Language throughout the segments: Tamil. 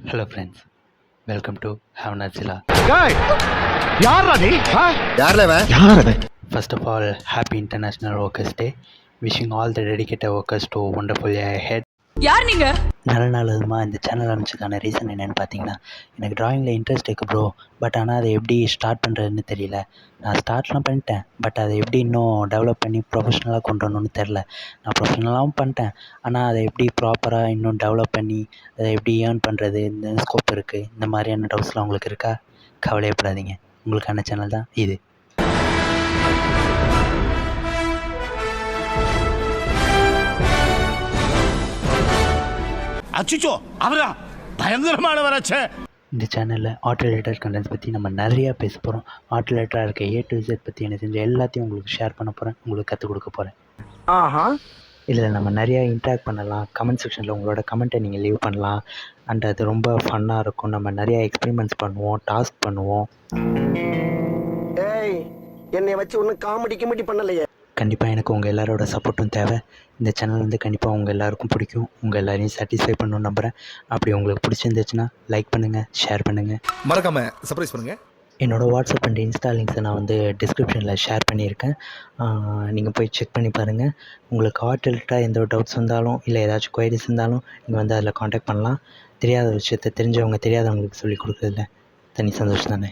Hello friends, welcome to Havnazilla. First of all, happy International Workers' Day. Wishing all the dedicated workers to a wonderful year ahead. யார் நீங்க? நல்ல நாளுமா இந்த சேனல் ஆரம்பிச்சதுக்கான ரீசன் என்னென்னு பார்த்தீங்கன்னா, எனக்கு ட்ராயிங்கில் இன்ட்ரெஸ்ட் இருக்குது ப்ரோ. பட் ஆனால் அதை எப்படி ஸ்டார்ட் பண்ணுறதுன்னு தெரியல. நான் ஸ்டார்ட்லாம் பண்ணிட்டேன். பட் அதை எப்படி இன்னும் டெவலப் பண்ணி ப்ரொஃபஷ்னலாக கொண்டு வரணும்னு தெரில. நான் ப்ரொஃபஷ்னலாகவும் பண்ணிட்டேன். ஆனால் அதை எப்படி ப்ராப்பராக இன்னும் டெவலப் பண்ணி அதை எப்படி ஏர்ன் பண்ணுறது, இந்த ஸ்கோப் இருக்குது, இந்த மாதிரியான டவுட்ஸ்லாம் உங்களுக்கு இருக்கா? கவலையப்படாதீங்க, உங்களுக்கான சேனல் தான் இது. அச்சிச்சோ அவரா பயங்கரமான வராச்சே. இந்த சேனலில் ஆர்ட் ரிலேட்டட் கண்டென்ட்ஸ் பற்றி நம்ம நிறையா பேச போகிறோம். ஆர்ட் ரிலேட்டடாக இருக்க A to Z பற்றி எனக்கு தெரிஞ்ச எல்லாத்தையும் உங்களுக்கு ஷேர் பண்ண போகிறேன், உங்களுக்கு கற்றுக் கொடுக்க போகிறேன். இதில் நம்ம நிறையா இன்ட்ராக்ட் பண்ணலாம். கமெண்ட் செக்ஷனில் உங்களோட கமெண்ட்டை நீங்கள் லீவ் பண்ணலாம். அண்ட் அது ரொம்ப ஃபன்னாக இருக்கும். நம்ம நிறையா எக்ஸ்பெரிமெண்ட்ஸ் பண்ணுவோம், டாஸ்க் பண்ணுவோம். என்னை வச்சு ஒன்றும் காமெடி பண்ணலையே. கண்டிப்பாக எனக்கு உங்கள் எல்லாரோட சப்போர்ட்டும் தேவை. இந்த சேனல் வந்து கண்டிப்பாக உங்கள் எல்லாருக்கும் பிடிக்கும். உங்கள் எல்லாரையும் சாட்டிஸ்ஃபை பண்ணணும்னு நம்புகிறேன். அப்படி உங்களுக்கு பிடிச்சிருந்துச்சுன்னா லைக் பண்ணுங்கள், ஷேர் பண்ணுங்கள், மறக்காமல் சர்ப்ரைஸ் பண்ணுங்கள். என்னோடய வாட்ஸ்அப் அண்ட் இன்ஸ்டா லிங்க்ஸை நான் வந்து டிஸ்கிரிப்ஷனில் ஷேர் பண்ணியிருக்கேன். நீங்கள் போய் செக் பண்ணி பாருங்கள். உங்களுக்கு ஆர்ட் ரிலேட்டடாக எந்த ஒரு டவுட்ஸ் இருந்தாலும் இல்லை ஏதாச்சும் குவைரிஸ் இருந்தாலும் நீங்கள் வந்து அதில் காண்டாக்ட் பண்ணலாம். தெரியாத விஷயத்தை தெரிஞ்சவங்க தெரியாதவங்களுக்கு சொல்லிக் கொடுக்குறதுல தனி சந்தோஷம் தானே.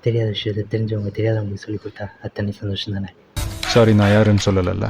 தெரியாத விஷயத்தை தெரிஞ்சவங்க தெரியாதவங்களுக்கு சொல்லிக் கொடுத்தா அது தனி சந்தோஷம் தானே. சாரி, நான் யாருன்னு சொல்லலைல்ல.